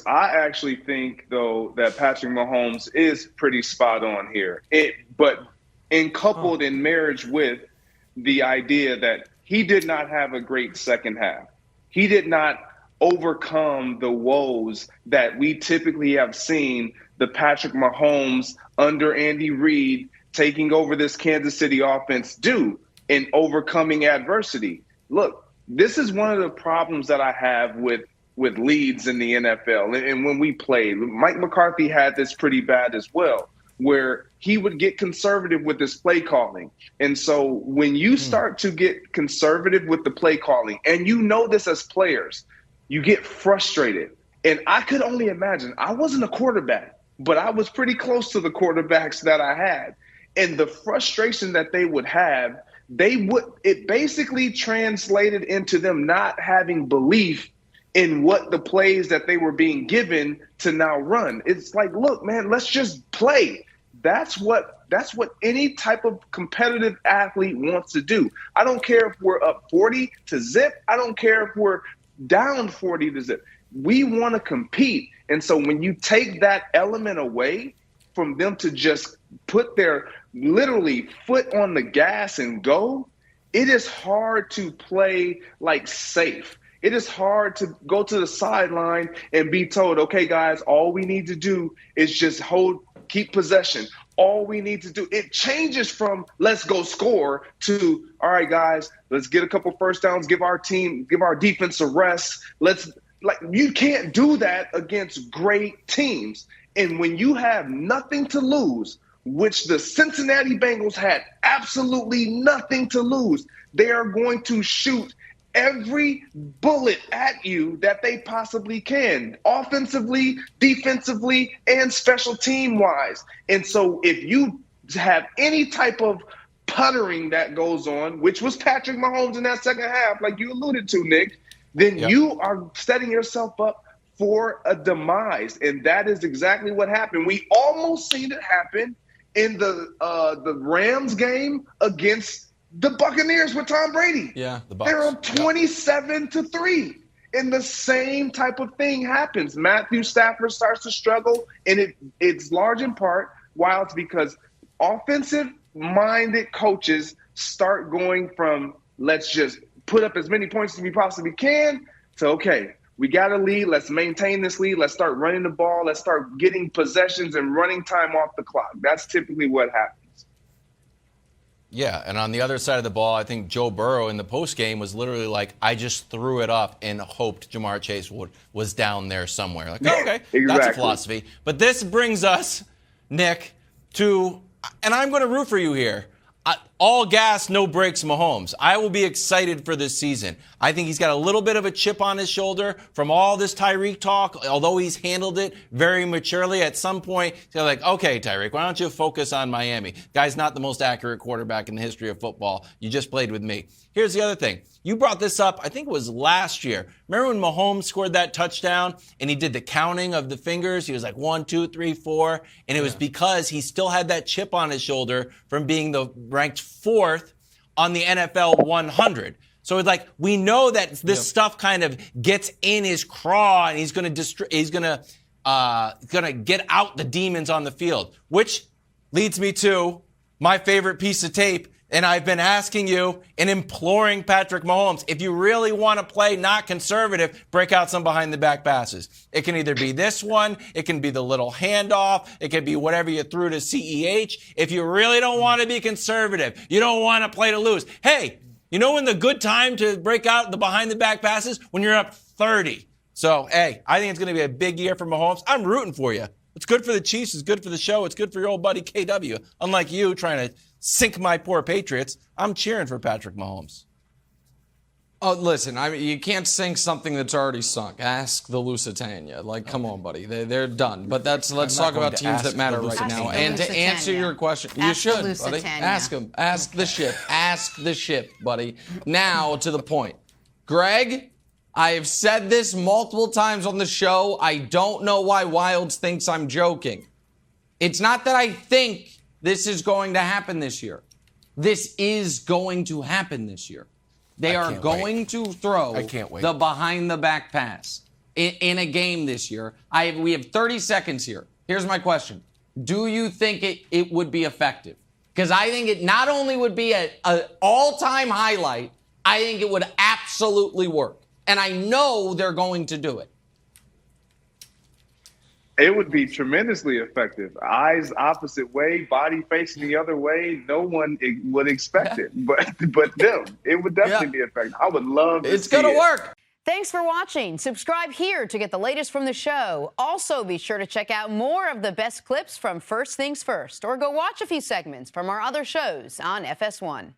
points. I actually think, though, that Patrick Mahomes is pretty spot on here. But coupled in marriage with the idea that he did not have a great second half. He did not overcome the woes that we typically have seen the Patrick Mahomes under Andy Reid taking over this Kansas City offense do in overcoming adversity. Look, this is one of the problems that I have with leads in the NFL. And when we played, Mike McCarthy had this pretty bad as well, where he would get conservative with his play calling. And so when you start to get conservative with the play calling, and you know this as players, you get frustrated. And I could only imagine, I wasn't a quarterback, but I was pretty close to the quarterbacks that I had. And the frustration that they would have, it basically translated into them not having belief in what the plays that they were being given to now run. It's like, look, man, let's just play. That's what any type of competitive athlete wants to do. I don't care if we're up 40-0. I don't care if we're down 40-0. We want to compete. And so when you take that element away from them to just put their literally foot on the gas and go, it is hard to play like safe. It is hard to go to the sideline and be told, okay, guys, all we need to do is just keep possession. All we need to do, it changes from let's go score to, all right, guys, let's get a couple first downs, give our defense a rest. You can't do that against great teams. And when you have nothing to lose, which the Cincinnati Bengals had absolutely nothing to lose, they are going to shoot every bullet at you that they possibly can, offensively, defensively, and special team wise. And so if you have any type of puttering that goes on, which was Patrick Mahomes in that second half, like you alluded to, Nick, then you are setting yourself up for a demise. And that is exactly what happened. We almost seen it happen in the Rams game against the Buccaneers with Tom Brady. Yeah, the Bucs. They're up 27-3. And the same type of thing happens. Matthew Stafford starts to struggle, and it's large in part while it's because offensive-minded coaches start going from let's just put up as many points as we possibly can to, okay, we got a lead. Let's maintain this lead. Let's start running the ball. Let's start getting possessions and running time off the clock. That's typically what happens. Yeah, and on the other side of the ball, I think Joe Burrow in the postgame was literally like, I just threw it up and hoped Jamar Chase was down there somewhere. Like, okay, exactly. That's a philosophy. But this brings us, Nick, to, and I'm going to root for you here, all gas, no brakes Mahomes. I will be excited for this season. I think he's got a little bit of a chip on his shoulder from all this Tyreek talk, although he's handled it very maturely. At some point, he's like, okay, Tyreek, why don't you focus on Miami? Guy's not the most accurate quarterback in the history of football. You just played with me. Here's the other thing. You brought this up, I think it was last year. Remember when Mahomes scored that touchdown and he did the counting of the fingers? He was like 1, 2, 3, 4. And it was because he still had that chip on his shoulder from being the ranked 4th on the NFL 100. So it's like, we know that this stuff kind of gets in his craw and he's going to get out the demons on the field, which leads me to my favorite piece of tape. And I've been asking you and imploring Patrick Mahomes, if you really want to play not conservative, break out some behind-the-back passes. It can either be this one, it can be the little handoff, it can be whatever you threw to CEH. If you really don't want to be conservative, you don't want to play to lose. Hey, you know when the good time to break out the behind-the-back passes? When you're up 30. So, hey, I think it's going to be a big year for Mahomes. I'm rooting for you. It's good for the Chiefs. It's good for the show. It's good for your old buddy KW. Unlike you trying to sink my poor Patriots, I'm cheering for Patrick Mahomes. Oh, listen, you can't sink something that's already sunk. Ask the Lusitania. Like, come on, buddy. They're done. But let's talk about teams that matter right now. And to answer your question, you should, buddy. Ask them. Ask the ship. Ask the ship, buddy. Now, to the point. Greg, I have said this multiple times on the show. I don't know why Wilds thinks I'm joking. It's not that I think this is going to happen this year. This is going to happen this year. They are going to throw the behind-the-back pass. in a game this year. We have 30 seconds here. Here's my question. Do you think it would be effective? Because I think it not only would be an all-time highlight, I think it would absolutely work. And I know they're going to do it. It would be tremendously effective. Eyes opposite way, body facing the other way. No one would expect it, but them. It would definitely be effective. I would love to see it. It's going to work. Thanks for watching. Subscribe here to get the latest from the show. Also, be sure to check out more of the best clips from First Things First, or go watch a few segments from our other shows on FS1.